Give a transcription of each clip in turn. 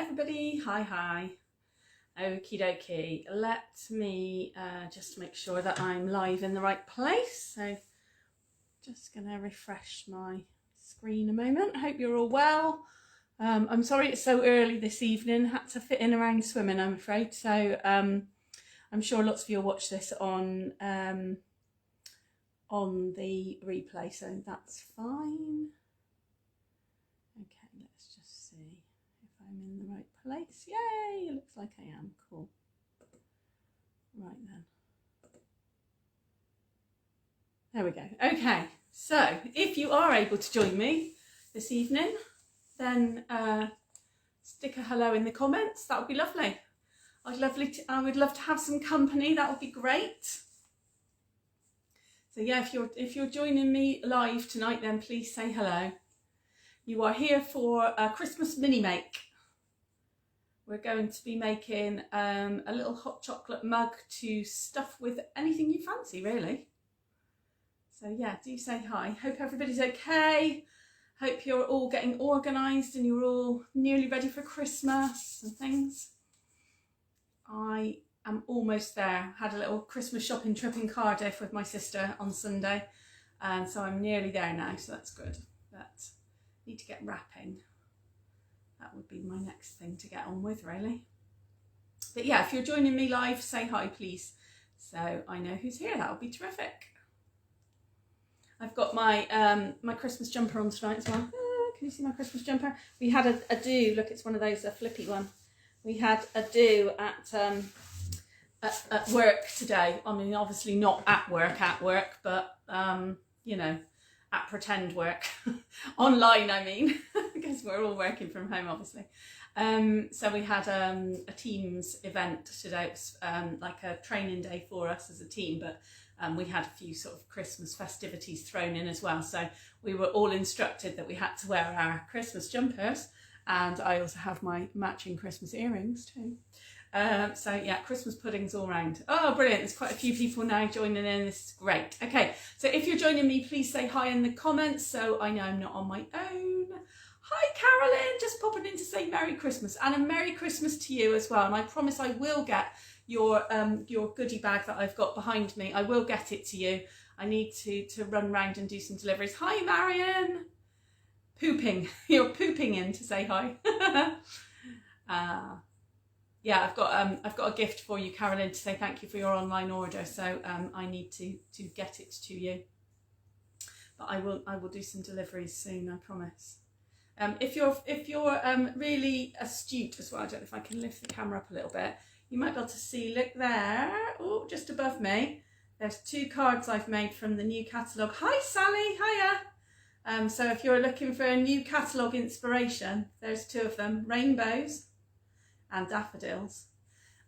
everybody, hi. Okie dokie, let me just make sure that I'm live in the right place. So just gonna refresh my screen a moment. Hope you're all well. I'm sorry it's so early this evening, had to fit in around swimming, I'm afraid. So I'm sure lots of you will watch this on the replay, so that's fine. Okay, let's just see if I'm in the right place. Yay, it looks like I am. Cool. Right then. There we go. Okay, so if you are able to join me this evening, then stick a hello in the comments. That would be lovely. I would love to have some company. That would be great. So yeah, if you're joining me live tonight, then please say hello. You are here for a Christmas mini make. We're going to be making a little hot chocolate mug to stuff with anything you fancy, really. So yeah, do say hi. Hope everybody's okay. Hope you're all getting organised and you're all nearly ready for Christmas and things. I am almost there. Had a little Christmas shopping trip in Cardiff with my sister on Sunday, and so I'm nearly there now, so that's good. But need to get wrapping. That would be my next thing to get on with, really. But yeah, if you're joining me live, say hi please, so I know who's here. That would be terrific. I've got my my Christmas jumper on tonight as well. Can you see my Christmas jumper? We had a do. Look, it's one of those, a flippy one. We had a do at work today. I mean, obviously not at work, but you know, at pretend work. Online, I mean, because we're all working from home, obviously. So we had a Teams event today. It was like a training day for us as a team, but we had a few sort of Christmas festivities thrown in as well. So we were all instructed that we had to wear our Christmas jumpers, and I also have my matching Christmas earrings too. So yeah, Christmas puddings all round. Oh, brilliant. There's quite a few people now joining in. This is great. Okay, so if you're joining me, please say hi in the comments so I know I'm not on my own. Hi, Carolyn. Just popping in to say Merry Christmas, and a Merry Christmas to you as well. And I promise I will get your goodie bag that I've got behind me. I will get it to you. I need to run round and do some deliveries. Hi, Marion. Pooping. You're pooping in to say hi. Yeah, I've got a gift for you, Carolyn, to say thank you for your online order. So I need to get it to you, but I will do some deliveries soon, I promise. If you're really astute as well, I don't know if I can lift the camera up a little bit. You might be able to see. Look there. Oh, just above me. There's 2 cards I've made from the new catalogue. Hi, Sally. Hiya. So if you're looking for a new catalogue inspiration, there's 2 of them: rainbows and daffodils.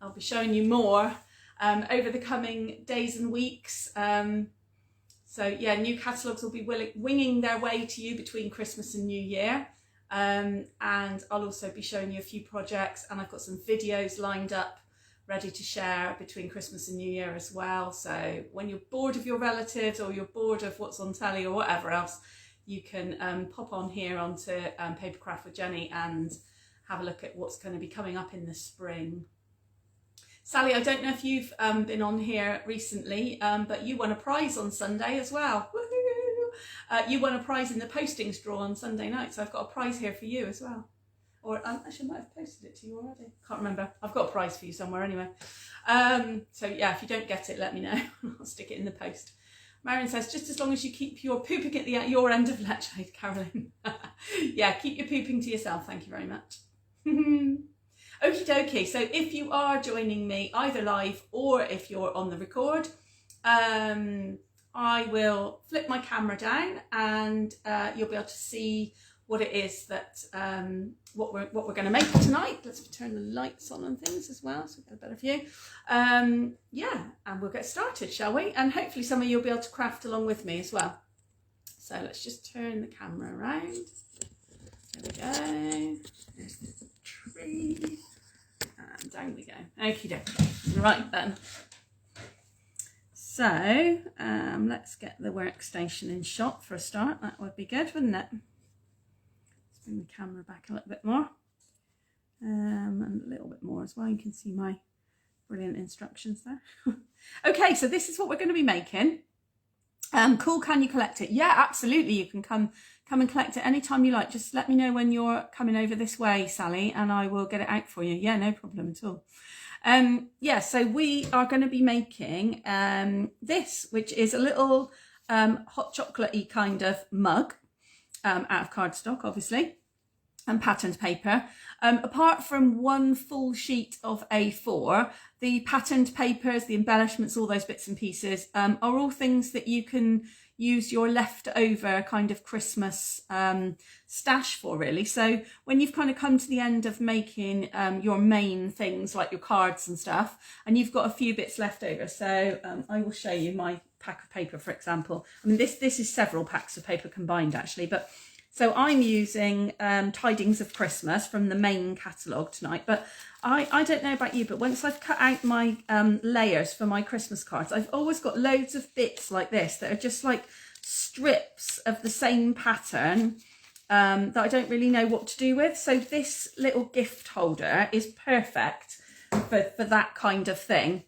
I'll be showing you more over the coming days and weeks. So yeah, new catalogues will be winging their way to you between Christmas and New Year. And I'll also be showing you a few projects, and I've got some videos lined up ready to share between Christmas and New Year as well. So when you're bored of your relatives, or you're bored of what's on telly or whatever else, you can pop on here onto Papercraft with Jenny and have a look at what's going to be coming up in the spring. Sally, I don't know if you've been on here recently, but you won a prize on Sunday as well. Woohoo! You won a prize in the postings draw on Sunday night, so I've got a prize here for you as well. Or actually, I might have posted it to you already. Can't remember. I've got a prize for you somewhere anyway. So yeah, if you don't get it, let me know. I'll stick it in the post. Marion says, just as long as you keep your pooping at your end of lecture, Caroline. Yeah, keep your pooping to yourself. Thank you very much. Okie dokie. So if you are joining me either live or if you're on the record, I will flip my camera down and you'll be able to see what it is that what we're going to make tonight. Let's turn the lights on and things as well so we get a better view. Yeah, and we'll get started, shall we? And hopefully some of you will be able to craft along with me as well. So let's just turn the camera around. There we go. There's the tree. And down we go. Okie dokie. Right then. So let's get the workstation in shot for a start. That would be good, wouldn't it? Let's bring the camera back a little bit more. And a little bit more as well. You can see my brilliant instructions there. Okay, so this is what we're going to be making. Cool, can you collect it? Yeah, absolutely. You can come and collect it anytime you like. Just let me know when you're coming over this way, Sally, and I will get it out for you. Yeah, no problem at all. Yeah, so we are going to be making this, which is a little hot chocolate-y kind of mug out of cardstock, obviously, and patterned paper. Apart from one full sheet of A4, the patterned papers, the embellishments, all those bits and pieces are all things that you can use your leftover kind of Christmas stash for, really. So when you've kind of come to the end of making your main things like your cards and stuff, and you've got a few bits left over. So I will show you my pack of paper, for example. I mean, this is several packs of paper combined, actually, but so I'm using Tidings of Christmas from the main catalogue tonight, but I don't know about you, but once I've cut out my layers for my Christmas cards, I've always got loads of bits like this that are just like strips of the same pattern that I don't really know what to do with. So this little gift holder is perfect for that kind of thing,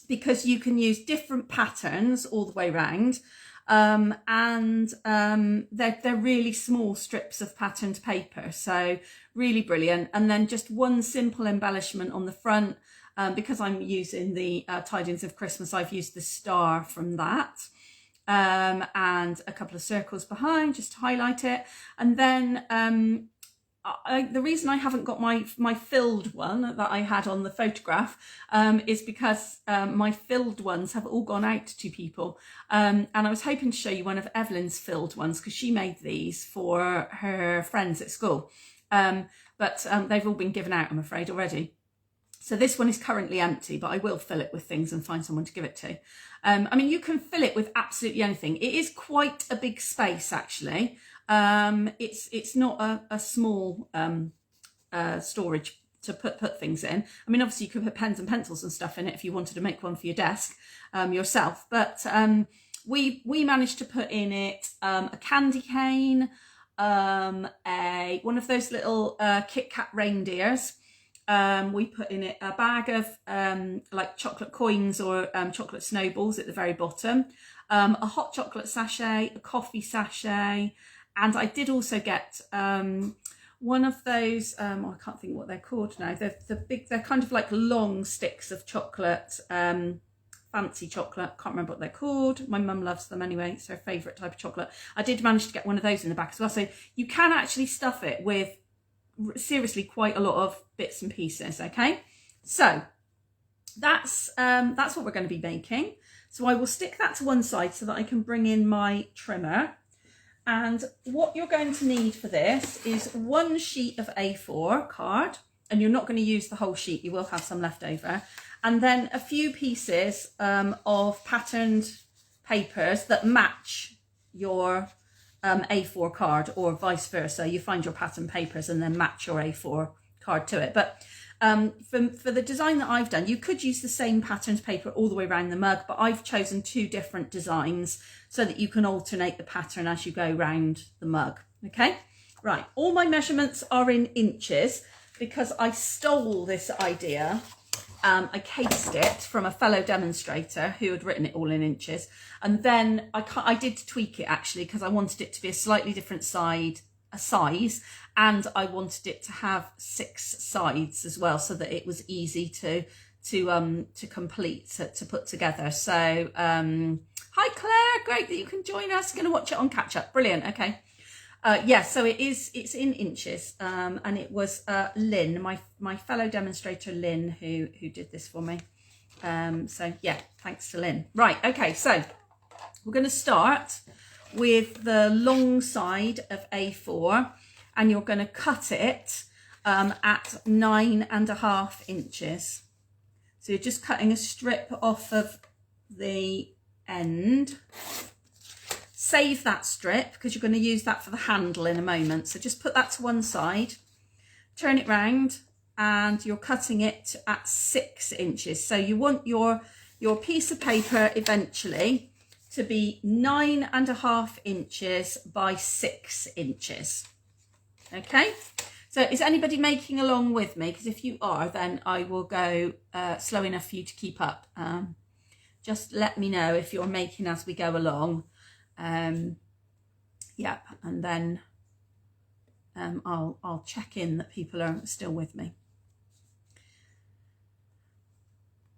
because you can use different patterns all the way around. They're really small strips of patterned paper, so really brilliant. And then just one simple embellishment on the front, because I'm using the Tidings of Christmas, I've used the star from that, and a couple of circles behind just to highlight it. And then the reason I haven't got my filled one that I had on the photograph is because my filled ones have all gone out to people, and I was hoping to show you one of Evelyn's filled ones, because she made these for her friends at school, but they've all been given out, I'm afraid, already. So this one is currently empty, but I will fill it with things and find someone to give it to. I mean, you can fill it with absolutely anything. It is quite a big space, actually. It's not a small storage to put things in. I mean, obviously you could put pens and pencils and stuff in it if you wanted to make one for your desk yourself. But we managed to put in it a candy cane, one of those little Kit Kat reindeers. We put in it a bag of like chocolate coins or chocolate snowballs at the very bottom, a hot chocolate sachet, a coffee sachet. And I did also get one of those, I can't think what they're called now. They're kind of like long sticks of chocolate, fancy chocolate. Can't remember what they're called. My mum loves them anyway. It's her favourite type of chocolate. I did manage to get one of those in the back as well. So you can actually stuff it with seriously quite a lot of bits and pieces. Okay, so that's what we're going to be making. So I will stick that to one side so that I can bring in my trimmer. And what you're going to need for this is one sheet of A4 card, and you're not going to use the whole sheet, you will have some left over, and then a few pieces of patterned papers that match your A4 card, or vice versa. You find your patterned papers and then match your A4 card to it. But for the design that I've done, you could use the same patterned paper all the way around the mug, but I've chosen two different designs so that you can alternate the pattern as you go round the mug. Okay, right, all my measurements are in inches because I stole this idea. I cased it from a fellow demonstrator who had written it all in inches, and then I did tweak it actually, because I wanted it to be a slightly different size, and I wanted it to have 6 sides as well, so that it was easy to complete, to put together. So hi Claire, great that you can join us. Going to watch it on catch up. Brilliant. Okay. Yeah, so it's in inches, and it was Lynn, my fellow demonstrator Lynn, who did this for me. So yeah, thanks to Lynn. Right, okay, so we're going to start with the long side of A4, and you're going to cut it at 9.5 inches. So you're just cutting a strip off of the end. Save that strip because you're going to use that for the handle in a moment. So just put that to one side, turn it round, and you're cutting it at 6 inches. So you want your piece of paper eventually to be 9.5 inches by 6 inches. Okay, So is anybody making along with me? Because if you are, then I will go slow enough for you to keep up. Just let me know if you're making as we go along. Yep, and then I'll check in that people are still with me.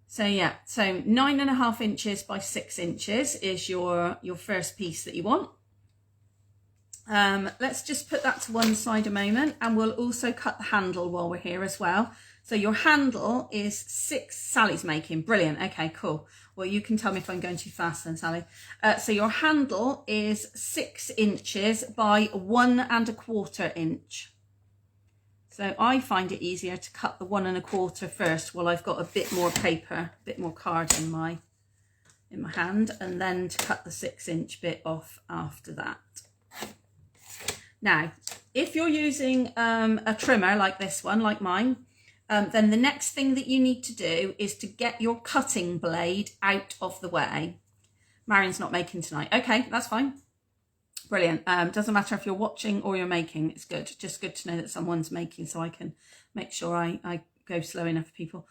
So yeah, so 9.5 inches by 6 inches is your first piece that you want. Let's just put that to one side a moment, and we'll also cut the handle while we're here as well. So your handle is 6, Sally's making, brilliant, okay, cool. Well, you can tell me if I'm going too fast then, Sally. So your handle is 6 inches by 1.25 inch. So I find it easier to cut the 1.25 first while I've got a bit more paper, a bit more card in my hand, and then to cut the 6 inch bit off after that. Now, if you're using a trimmer like this one, like mine, then the next thing that you need to do is to get your cutting blade out of the way. Marion's not making tonight. Okay, that's fine. Brilliant. Doesn't matter if you're watching or you're making, it's good. Just good to know that someone's making so I can make sure I go slow enough for people.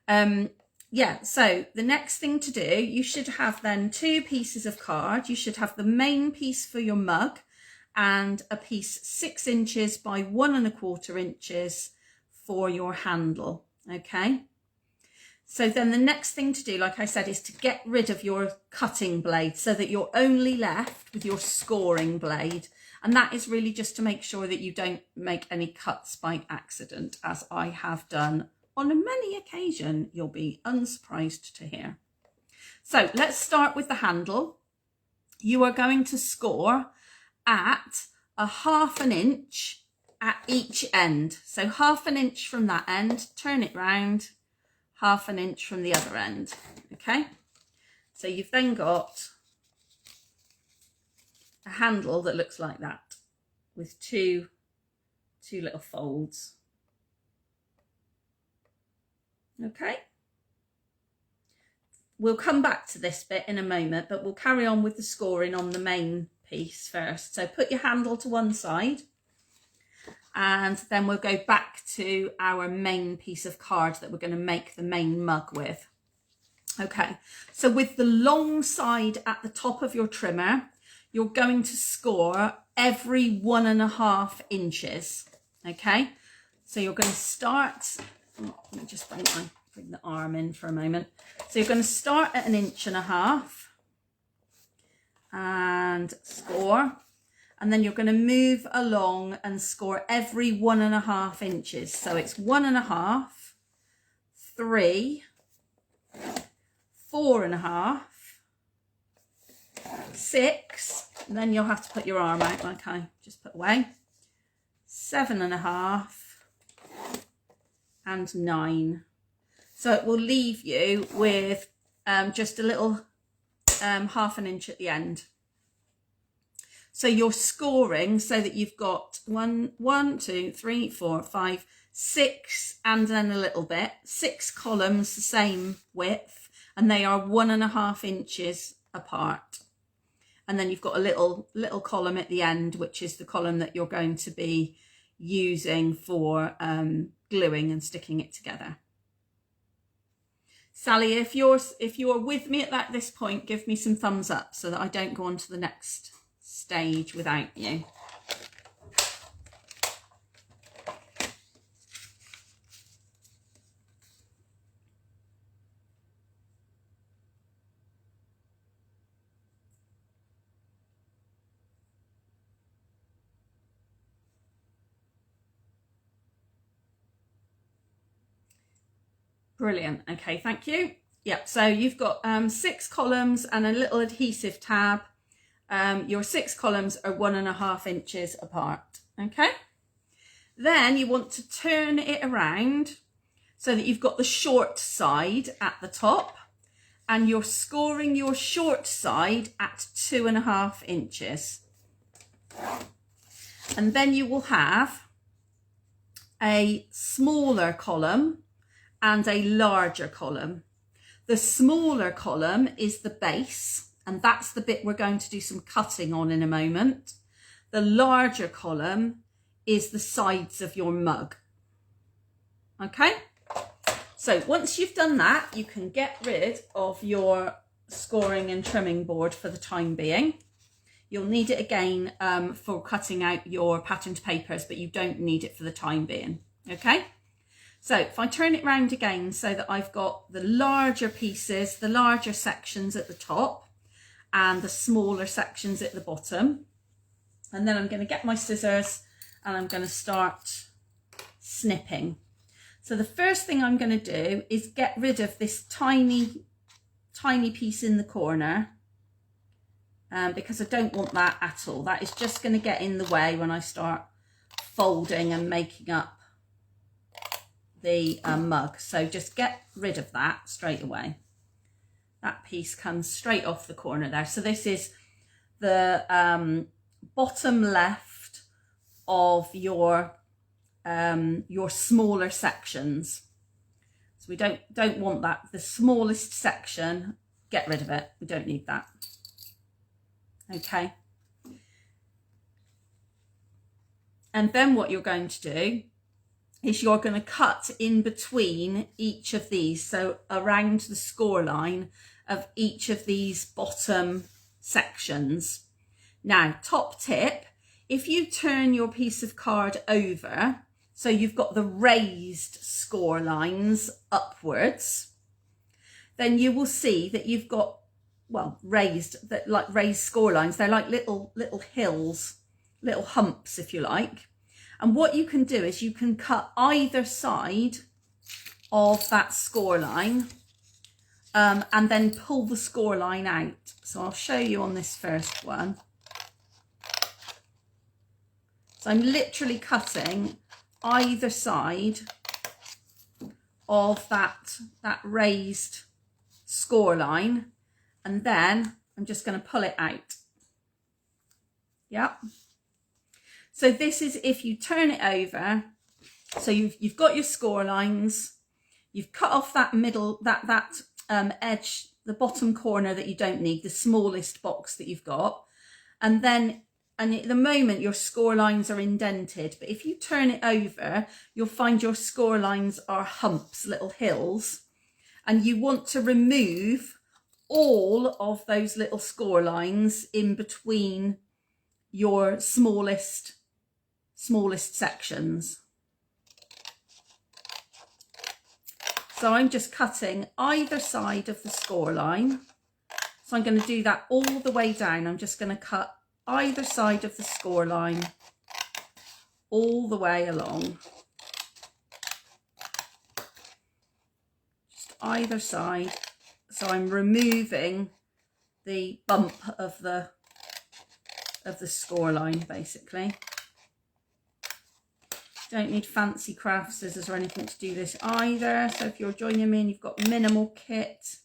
Yeah, so the next thing to do, you should have then 2 pieces of card. You should have the main piece for your mug and a piece 6 inches by 1.25 inches for your handle, okay? So then the next thing to do, like I said, is to get rid of your cutting blade so that you're only left with your scoring blade. And that is really just to make sure that you don't make any cuts by accident, as I have done on many occasions, you'll be unsurprised to hear. So let's start with the handle. You are going to score at 1/2 inch at each end. So 1/2 inch from that end, turn it round, 1/2 inch from the other end, okay? So you've then got a handle that looks like that with two little folds, okay? We'll come back to this bit in a moment, but we'll carry on with the scoring on the main piece first. So put your handle to one side, and then we'll go back to our main piece of card that we're going to make the main mug with. Okay, so with the long side at the top of your trimmer, you're going to score every 1.5 inches. Okay, so you're going to start, let me just bring the arm in for a moment. So you're going to start at 1.5 inches and score, and then you're going to move along and score every 1.5 inches. So it's 1.5, 3, 4.5, 6, and then you'll have to put your arm out like I just put away, 7.5, and 9. So it will leave you with just a little 1/2 inch at the end. So you're scoring so that you've got 1, 2, 3, 4, 5, 6, and then a little bit, 6 columns the same width, and they are 1.5 inches apart. And then you've got a little column at the end, which is the column that you're going to be using for gluing and sticking it together. Sally, if you're with me at this point, give me some thumbs up so that I don't go on to the next stage without you. Brilliant. Okay, thank you. Yep, so you've got 6 columns and a little adhesive tab. Your 6 columns are 1.5 inches apart. Okay. Then you want to turn it around so that you've got the short side at the top, and you're scoring your short side at 2.5 inches. And then you will have a smaller column and a larger column. The smaller column is the base, and that's the bit we're going to do some cutting on in a moment. The larger column is the sides of your mug. Okay, so once you've done that, you can get rid of your scoring and trimming board for the time being. You'll need it again for cutting out your patterned papers, but you don't need it for the time being. Okay, so if I turn it round again so that I've got the larger pieces, the larger sections at the top and the smaller sections at the bottom, and then I'm going to get my scissors and I'm going to start snipping. So the first thing I'm going to do is get rid of this tiny piece in the corner, because I don't want that at all. That is just going to get in the way when I start folding and making up the mug. So just get rid of that straight away. That piece comes straight off the corner there. So this is the bottom left of your smaller sections. So we don't want that. The smallest section, get rid of it. We don't need that. Okay. And then what you're going to do is you're going to cut in between each of these, so around the score line of each of these bottom sections. Now, top tip, if you turn your piece of card over, so you've got the raised score lines upwards, then you will see that you've got, well, raised score lines. They're like little hills, little humps, if you like. And what you can do is you can cut either side of that score line, and then pull the score line out. So I'll show you on this first one. So I'm literally cutting either side of that raised score line, and then I'm just going to pull it out. Yep. So this is if you turn it over. So you've got your score lines, you've cut off that middle, that edge, the bottom corner that you don't need, the smallest box that you've got, and at the moment your score lines are indented, but if you turn it over, you'll find your score lines are humps, little hills, and you want to remove all of those little score lines in between your smallest sections. So I'm just cutting either side of the score line. So I'm going to do that all the way down. I'm just going to cut either side of the score line all the way along. Just either side. So I'm removing the bump of the score line, basically. Don't need fancy craft scissors or anything to do this either. So if you're joining me and you've got minimal kit,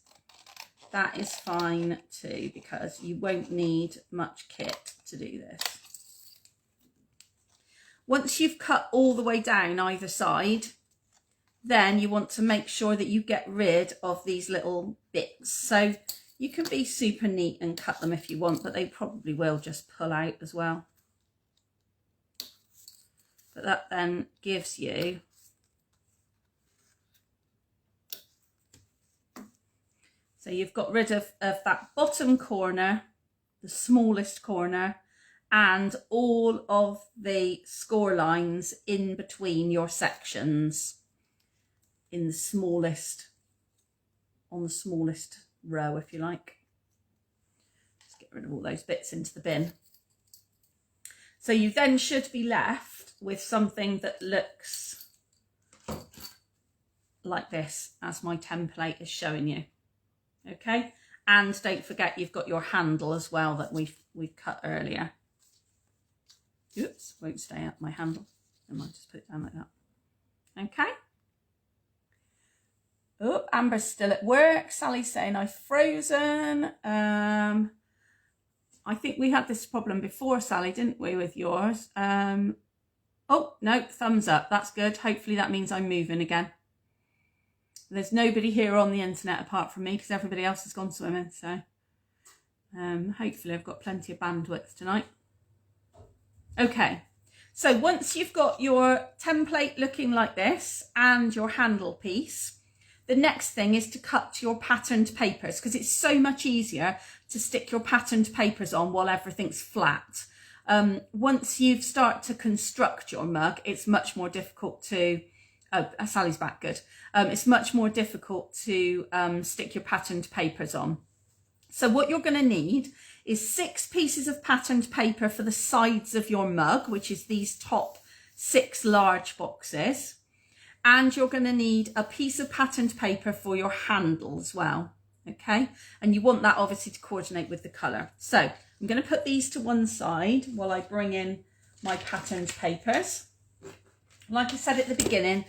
that is fine too, because you won't need much kit to do this. Once you've cut all the way down either side, then you want to make sure that you get rid of these little bits. So you can be super neat and cut them if you want, but they probably will just pull out as well. But that then gives you so you've got rid of that bottom corner, the smallest corner, and all of the score lines in between your sections in the smallest, on the smallest row, if you like. Just get rid of all those bits into the bin. So you then should be left with something that looks like this, as my template is showing you. Okay, and don't forget you've got your handle as well that we've cut earlier. Oops, won't stay up my handle. I might just put it down like that. Okay. Oh, Amber's still at work. Sally's saying I've frozen. I think we had this problem before, Sally, didn't we, with yours? Oh, no, thumbs up. That's good. Hopefully that means I'm moving again. There's nobody here on the internet apart from me because everybody else has gone swimming. So hopefully I've got plenty of bandwidth tonight. Okay, So once you've got your template looking like this and your handle piece, the next thing is to cut your patterned papers, because it's so much easier to stick your patterned papers on while everything's flat. Once you start to construct your mug, it's much more difficult to, Sally's back, good. It's much more difficult to stick your patterned papers on. So what you're going to need is 6 pieces of patterned paper for the sides of your mug, which is these top 6 large boxes. And you're going to need a piece of patterned paper for your handle as well. Okay, and you want that obviously to coordinate with the colour. So I'm going to put these to one side while I bring in my patterned papers. Like I said at the beginning,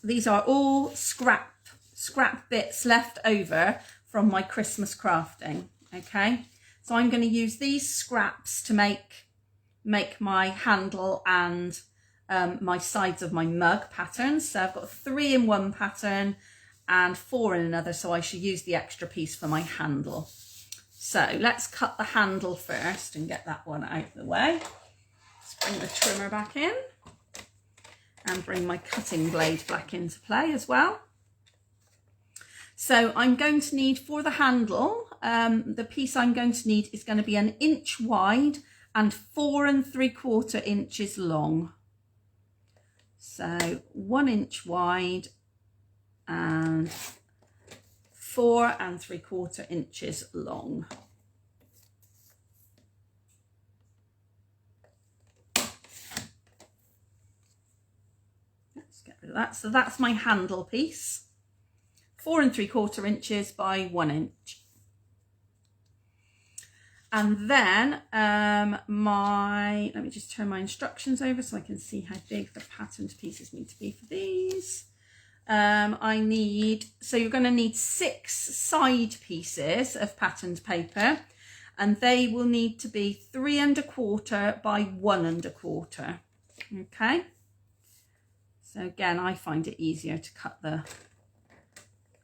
these are all scrap bits left over from my Christmas crafting. Okay, so I'm going to use these scraps to make my handle and my sides of my mug patterns. So I've got 3 in one pattern and 4 in another, so I should use the extra piece for my handle. So let's cut the handle first and get that one out of the way. Let's bring the trimmer back in and bring my cutting blade back into play as well. So I'm going to need, for the handle, the piece I'm going to need is going to be 1 inch wide and 4 3/4 inches long. So 1 inch wide and 4 3/4 inches long. Let's get rid of that. So that's my handle piece. 4 3/4 inches by 1 inch. And then let me just turn my instructions over so I can see how big the patterned pieces need to be for these. So you're going to need 6 side pieces of patterned paper, and they will need to be 3 1/4 by 1 1/4. Okay. So again, I find it easier to cut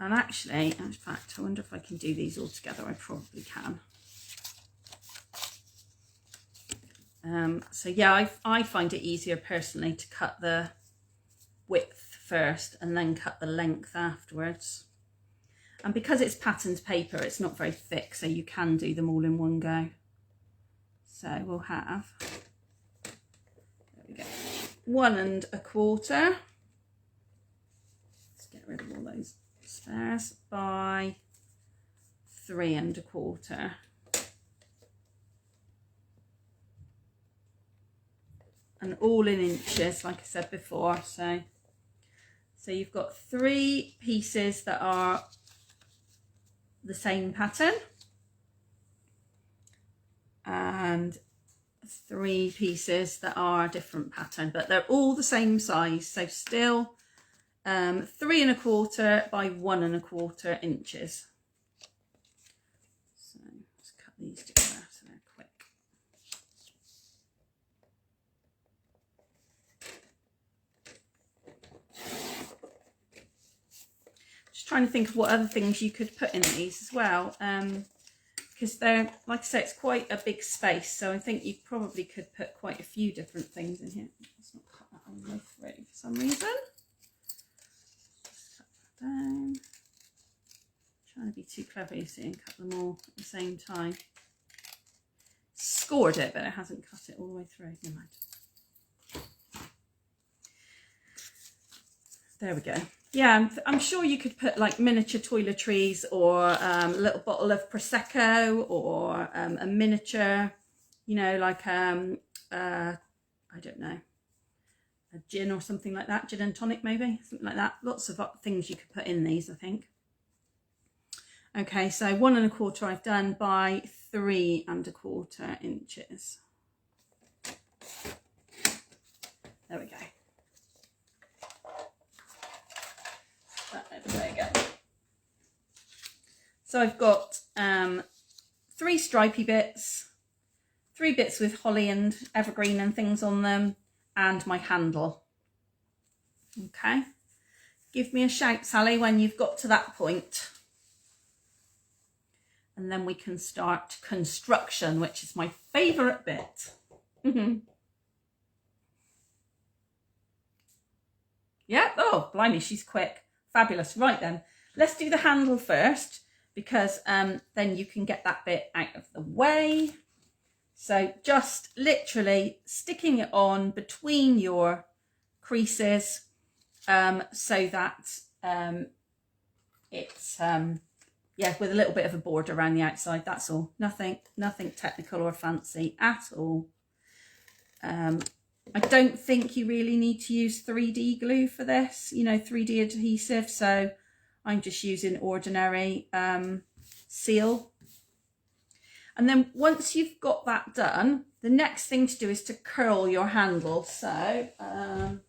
and actually, in fact, I wonder if I can do these all together. I probably can. So yeah, I find it easier personally to cut the width first and then cut the length afterwards. And because it's patterned paper, it's not very thick, so you can do them all in one go. So we'll have, there we go, 1 1/4. Let's get rid of all those spares, by 3 1/4. And all in inches, like I said before. So you've got 3 pieces that are the same pattern and 3 pieces that are a different pattern, but they're all the same size. So still 3 1/4 by 1 1/4 inches. So let's cut these together so they're quick. Trying to think of what other things you could put in these as well, because they're, like I say, it's quite a big space, so I think you probably could put quite a few different things in here. Let's not cut that all the way through for some reason. Just cut that down. Trying to be too clever, you see, and cut them all at the same time. Scored it, but it hasn't cut it all the way through. Never mind. There we go. Yeah, I'm sure you could put like miniature toiletries or a little bottle of Prosecco or a miniature, you know, like, I don't know, a gin or something like that. Gin and tonic maybe, something like that. Lots of things you could put in these, I think. Okay, so 1 1/4 I've done by 3 1/4 inches. There we go. There we go. So I've got 3 stripy bits, 3 bits with holly and evergreen and things on them, and my handle. Okay. Give me a shout, Sally, when you've got to that point. And then we can start construction, which is my favourite bit. Yeah, oh, blimey, she's quick. Fabulous. Right then, let's do the handle first, because then you can get that bit out of the way. So just literally sticking it on between your creases, so that it's yeah, with a little bit of a border around the outside. That's all. Nothing technical or fancy at all. I don't think you really need to use 3D glue for this, you know, 3D adhesive. So I'm just using ordinary seal. And then once you've got that done, the next thing to do is to curl your handle. So the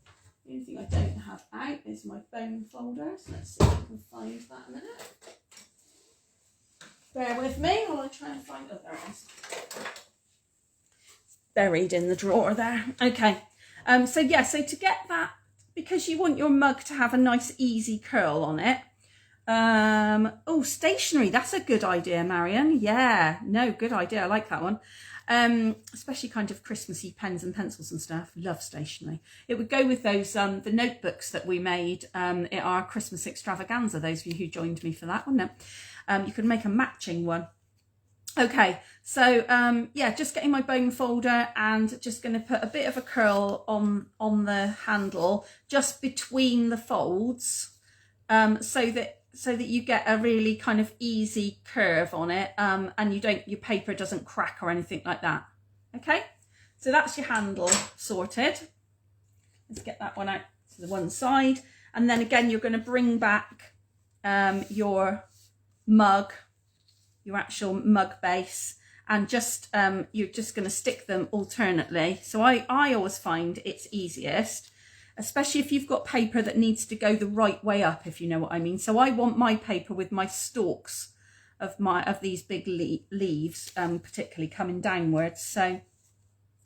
only thing I don't have out is my bone folder. So let's see if I can find that in a minute. Bear with me while I try and find, oh, there it is. Buried in the drawer there. Okay. So yeah, so to get that, because you want your mug to have a nice easy curl on it. Oh, stationery. That's a good idea, Marion. Yeah, no, good idea. I like that one. Especially kind of Christmassy pens and pencils and stuff. Love stationery. It would go with those, the notebooks that we made at our Christmas extravaganza. Those of you who joined me for that, wouldn't it? You could make a matching one. Okay, so yeah, just getting my bone folder and just going to put a bit of a curl on the handle just between the folds, so that you get a really kind of easy curve on it, and your paper doesn't crack or anything like that. Okay, so that's your handle sorted. Let's get that one out to the one side, and then again you're going to bring back your mug, your actual mug base, and just you're just going to stick them alternately. So I always find it's easiest, especially if you've got paper that needs to go the right way up, if you know what I mean. So I want my paper with my stalks of these big leaves particularly coming downwards. So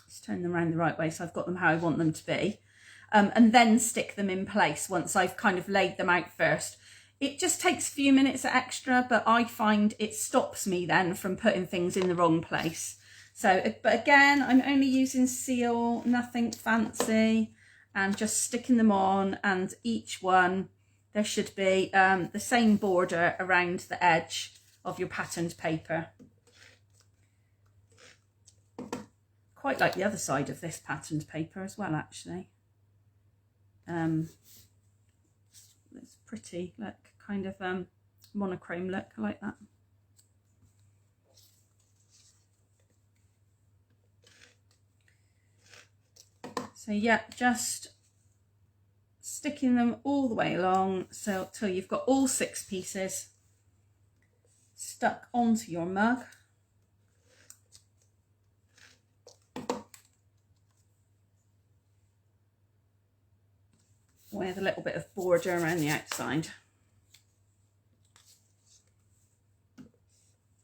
let's turn them around the right way so I've got them how I want them to be, and then stick them in place once I've kind of laid them out first. It just takes a few minutes extra, but I find it stops me then from putting things in the wrong place. So, but again, I'm only using seal, nothing fancy, and just sticking them on, and each one, there should be the same border around the edge of your patterned paper. Quite like the other side of this patterned paper as well, actually. It's pretty, look, kind of monochrome look. I like that. So yeah, just sticking them all the way along so till you've got all 6 pieces stuck onto your mug. With a little bit of border around the outside.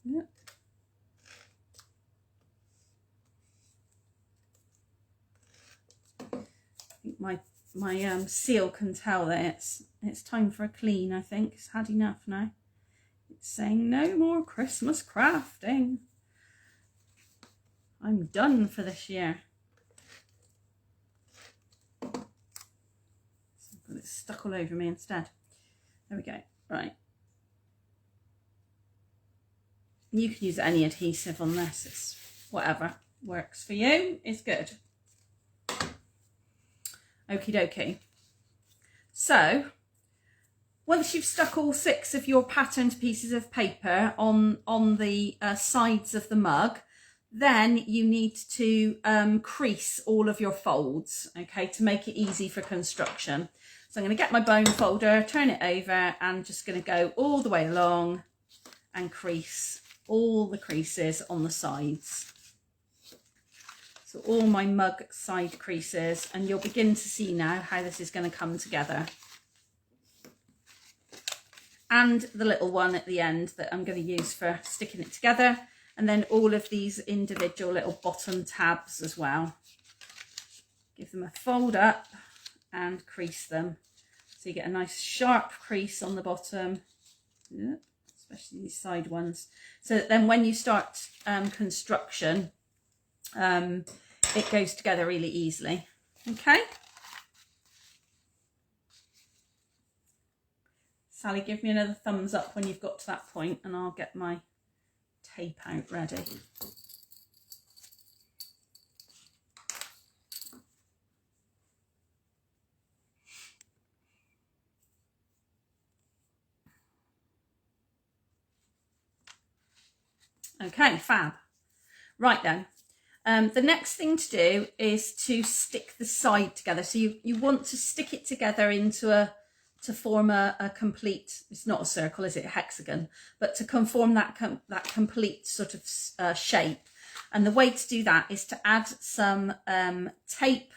Yep. I think my seal can tell that it's time for a clean. I think it's had enough now. It's saying no more Christmas crafting. I'm done for this year. It's stuck all over me instead. There we go. Right. You can use any adhesive on this. It's whatever works for you is good. Okie dokie. So once you've stuck all 6 of your patterned pieces of paper on the sides of the mug, then you need to crease all of your folds, okay, to make it easy for construction. So I'm going to get my bone folder, turn it over, and just going to go all the way along and crease all the creases on the sides. So all my mug side creases, and you'll begin to see now how this is going to come together. And the little one at the end that I'm going to use for sticking it together, and then all of these individual little bottom tabs as well. Give them a fold up and crease them so you get a nice sharp crease on the bottom, yeah, especially these side ones, so that then when you start construction, it goes together really easily. Okay, Sally, give me another thumbs up when you've got to that point and I'll get my tape out ready. Okay, fab. Right then, the next thing to do is to stick the side together. So you want to stick it together into to form a complete, it's not a circle, is it, a hexagon, but to conform that complete sort of shape. And the way to do that is to add some tape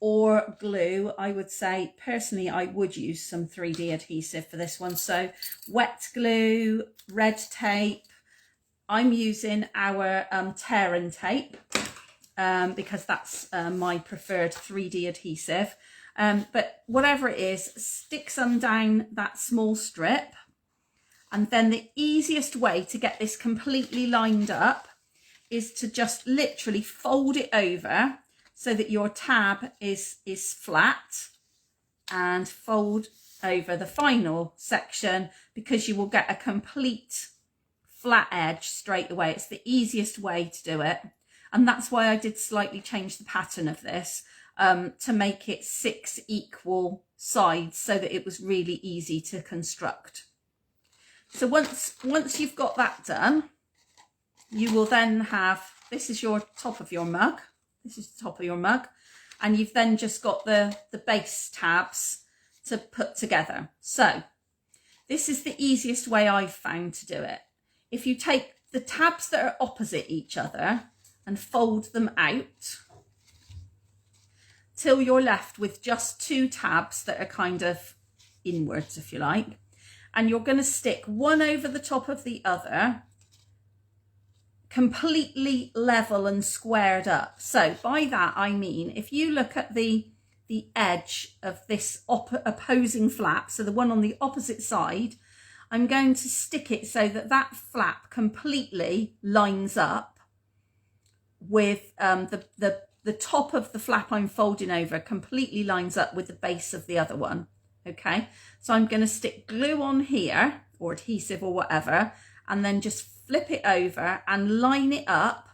or glue. I would say, personally, I would use some 3D adhesive for this one. So wet glue, red tape. I'm using our tear and tape because that's my preferred 3D adhesive. But whatever it is, stick some down that small strip. And then the easiest way to get this completely lined up is to just literally fold it over so that your tab is flat, and fold over the final section, because you will get a complete flat edge straight away. It's the easiest way to do it, and that's why I did slightly change the pattern of this to make it 6 equal sides so that it was really easy to construct. So once you've got that done, you will then have, this is your top of your mug, this is the top of your mug, and you've then just got the base tabs to put together. So this is the easiest way I've found to do it. If you take the tabs that are opposite each other and fold them out till you're left with just 2 tabs that are kind of inwards, if you like, and you're going to stick one over the top of the other, completely level and squared up. So by that I mean, if you look at the edge of this opposing flap, so the one on the opposite side, I'm going to stick it so that that flap completely lines up with the top of the flap I'm folding over completely lines up with the base of the other one. Okay, so I'm going to stick glue on here, or adhesive or whatever, and then just flip it over and line it up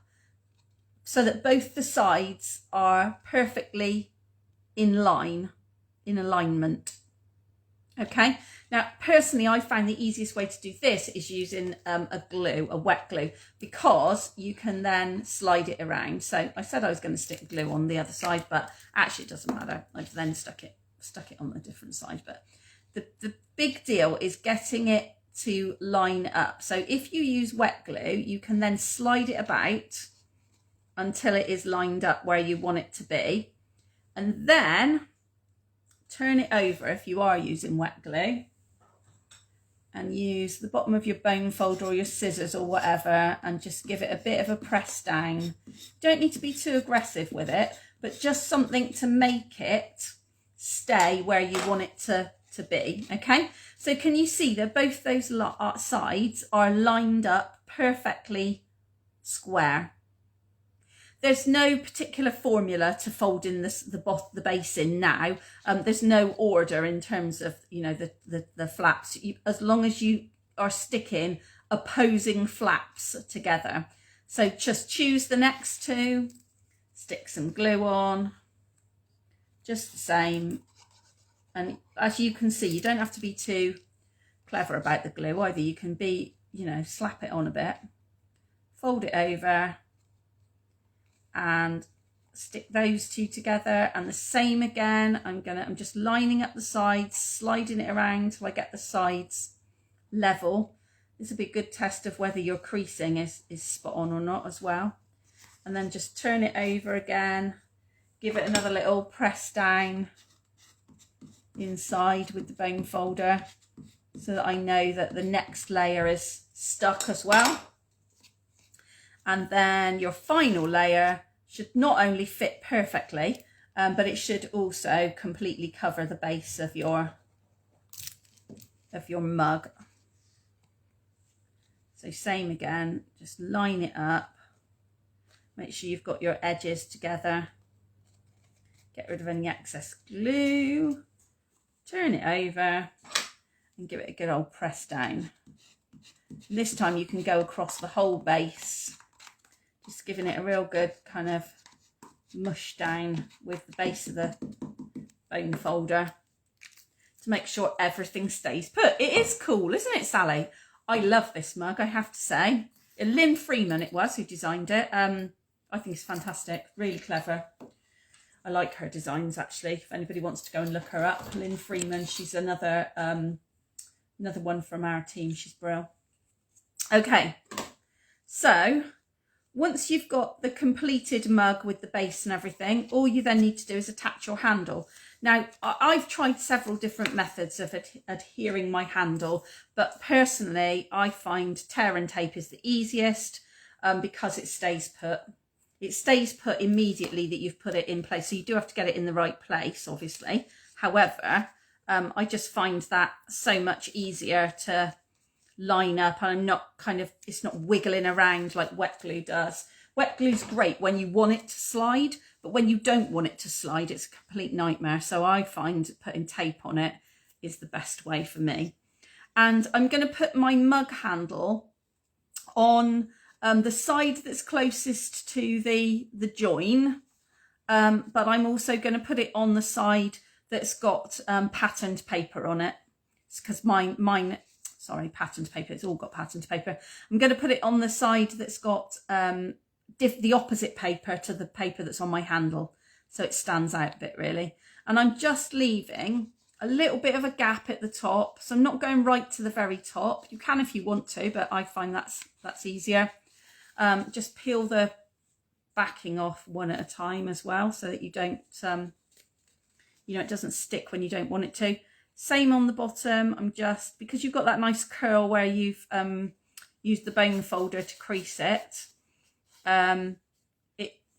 so that both the sides are perfectly in alignment. Okay, now personally I find the easiest way to do this is using a wet glue, because you can then slide it around. So I said I was going to stick glue on the other side, but actually it doesn't matter. I've then stuck it on a different side. But the big deal is getting it to line up. So if you use wet glue, you can then slide it about until it is lined up where you want it to be, and then turn it over if you are using wet glue, and use the bottom of your bone folder or your scissors or whatever and just give it a bit of a press down. Don't need to be too aggressive with it, but just something to make it stay where you want it to be. Okay, so can you see that both those sides are lined up perfectly square? There's no particular formula to fold in the base in now. There's no order in terms of, you know, the flaps, as long as you are sticking opposing flaps together. So just choose the next 2, stick some glue on, just the same. And as you can see, you don't have to be too clever about the glue either. You can be, you know, slap it on a bit, fold it over, and stick those 2 together. And the same again, I'm just lining up the sides, sliding it around till I get the sides level. This will be a good test of whether your creasing is spot on or not as well. And then just turn it over again, give it another little press down inside with the bone folder so that I know that the next layer is stuck as well. And then your final layer should not only fit perfectly, but it should also completely cover the base of your mug. So same again, just line it up, make sure you've got your edges together, get rid of any excess glue, turn it over, and give it a good old press down. And this time you can go across the whole base, just giving it a real good kind of mush down with the base of the bone folder to make sure everything stays put. It is cool, isn't it, Sally? I love this mug, I have to say. Lynn Freeman it was who designed it. I think it's fantastic, really clever. I like her designs, actually. If anybody wants to go and look her up, Lynn Freeman, she's another one from our team. She's brilliant. Okay, so once you've got the completed mug with the base and everything, all you then need to do is attach your handle. Now, I've tried several different methods of adhering my handle, but personally, I find tear and tape is the easiest because it stays put. It stays put immediately that you've put it in place. So you do have to get it in the right place, obviously. However, I just find that so much easier to line up, and I'm not it's not wiggling around like wet glue does. Wet glue's great when you want it to slide, but when you don't want it to slide, it's a complete nightmare. So I find putting tape on it is the best way for me. And I'm going to put my mug handle on the side that's closest to the join, but I'm also going to put it on the side that's got patterned paper on it. It's because mine, sorry, patterned paper, it's all got patterned paper. I'm going to put it on the side that's got the opposite paper to the paper that's on my handle, so it stands out a bit really. And I'm just leaving a little bit of a gap at the top, so I'm not going right to the very top. You can if you want to, but I find that's easier. Just peel the backing off one at a time as well, so that you don't it doesn't stick when you don't want it to. Same on the bottom. I'm just, because you've got that nice curl where you've used the bone folder to crease it,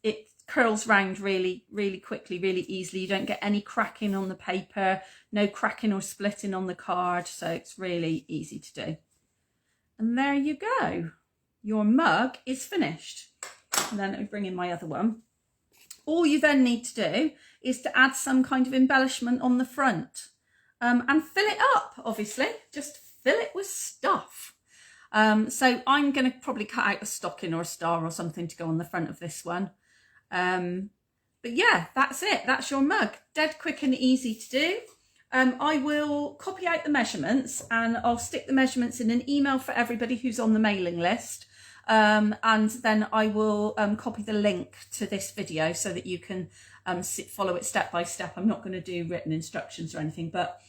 it curls round really quickly, really easily. You don't get any cracking on the paper, no cracking or splitting on the card, so it's really easy to do. And there you go. Your mug is finished. And then let me bring in my other one. All you then need to do is to add some kind of embellishment on the front, and fill it up, obviously. Just fill it with stuff. So I'm going to probably cut out a stocking or a star or something to go on the front of this one. But yeah, that's it. That's your mug. Dead quick and easy to do. I will copy out the measurements, and I'll stick the measurements in an email for everybody who's on the mailing list. And then I will copy the link to this video so that you can follow it step by step. I'm not going to do written instructions or anything, but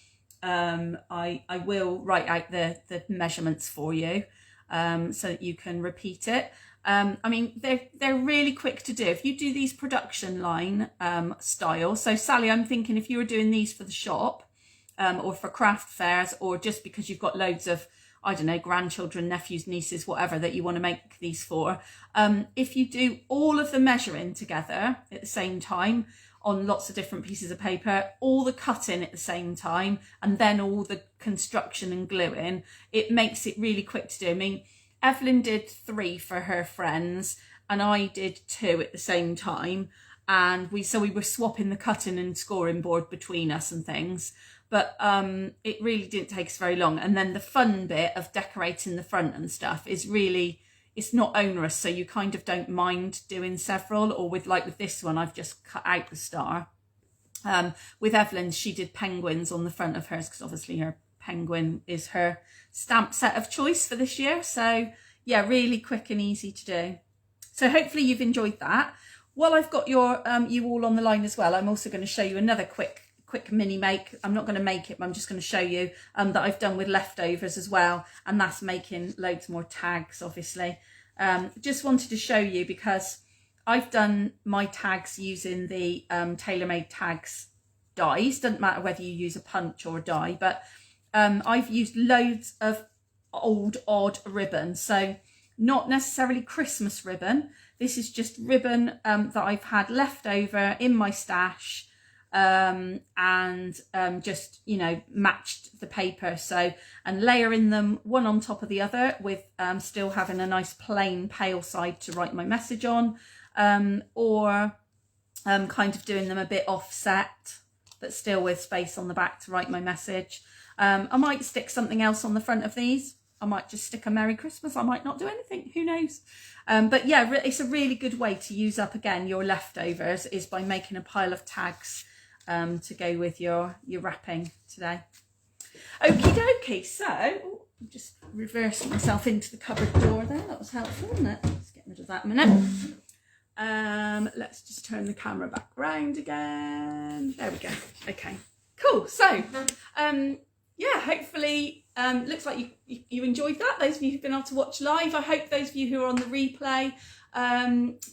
I will write out the measurements for you so that you can repeat it. I mean, they're really quick to do. If you do these production line style, so Sally, I'm thinking if you were doing these for the shop or for craft fairs, or just because you've got loads of, I don't know, grandchildren, nephews, nieces, whatever that you want to make these for, if you do all of the measuring together at the same time on lots of different pieces of paper, all the cutting at the same time, and then all the construction and gluing, it makes it really quick to do. I mean, Evelyn did 3 for her friends, and I did 2 at the same time, and we were swapping the cutting and scoring board between us and things. But it really didn't take us very long. And then the fun bit of decorating the front and stuff is really, it's not onerous, so you kind of don't mind doing several. Or with this one, I've just cut out the star. With Evelyn, she did penguins on the front of hers, because obviously her penguin is her stamp set of choice for this year. So yeah, really quick and easy to do. So hopefully you've enjoyed that. While I've got you all on the line as well, I'm also going to show you another quick mini make. I'm not going to make it, but I'm just going to show you that I've done with leftovers as well, and that's making loads more tags, obviously. Just wanted to show you because I've done my tags using the TaylorMade Tags dies. Doesn't matter whether you use a punch or a die, but I've used loads of old odd ribbon, so not necessarily Christmas ribbon. This is just ribbon that I've had left over in my stash, and just, you know, matched the paper, so, and layering them one on top of the other with still having a nice plain pale side to write my message on, or kind of doing them a bit offset, but still with space on the back to write my message. I might stick something else on the front of these. I might just stick a Merry Christmas. I might not do anything, who knows? But yeah, it's a really good way to use up, again, your leftovers, is by making a pile of tags to go with your wrapping today. Okie dokie, so I'm just reversing myself into the cupboard door there. That was helpful, wasn't it? Let's get rid of that a minute. Let's just turn the camera back round again. There we go. Okay, cool. So, yeah, hopefully, looks like you enjoyed that. Those of you who've been able to watch live, I hope those of you who are on the replay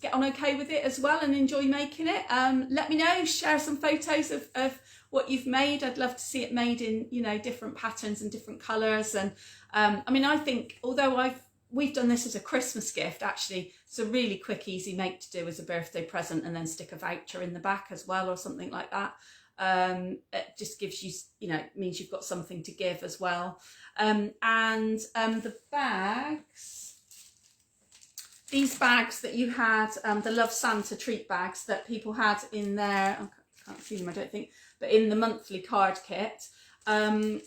get on okay with it as well and enjoy making it. Let me know, share some photos of what you've made. I'd love to see it made in, you know, different patterns and different colours. And I mean, I think although we've done this as a Christmas gift, actually it's a really quick, easy make to do as a birthday present, and then stick a voucher in the back as well or something like that. It just gives you, you know, it means you've got something to give as well. And the bags, these bags that you had, the Love Santa treat bags that people had in their, I can't see them I don't think, but in the monthly card kit, one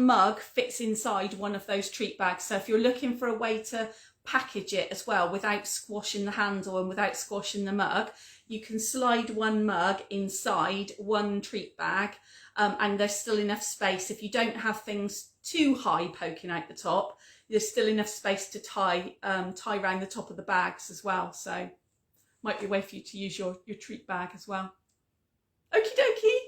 mug fits inside one of those treat bags. So if you're looking for a way to package it as well without squashing the handle and without squashing the mug, you can slide one mug inside one treat bag, and there's still enough space. If you don't have things too high poking out the top, there's still enough space to tie around the top of the bags as well. So might be a way for you to use your treat bag as well. Okie dokie.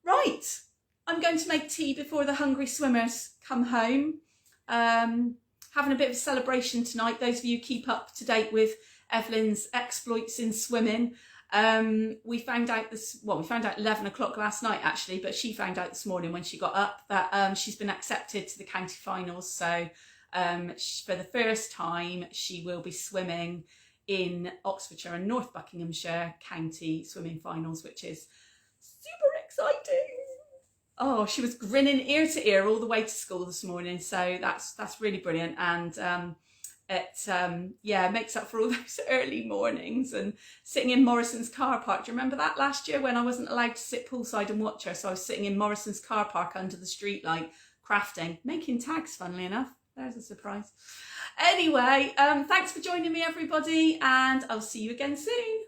Right, I'm going to make tea before the hungry swimmers come home. Having a bit of a celebration tonight. Those of you who keep up to date with Evelyn's exploits in swimming. We found out we found out 11 o'clock last night actually, but she found out this morning when she got up that she's been accepted to the county finals. So for the first time, she will be swimming in Oxfordshire and North Buckinghamshire county swimming finals, which is super exciting. Oh, she was grinning ear to ear all the way to school this morning. So that's really brilliant. And it makes up for all those early mornings and sitting in Morrison's car park. Do you remember that last year when I wasn't allowed to sit poolside and watch her? So I was sitting in Morrison's car park under the street light, crafting, making tags, funnily enough. There's a surprise. Anyway, thanks for joining me, everybody, and I'll see you again soon.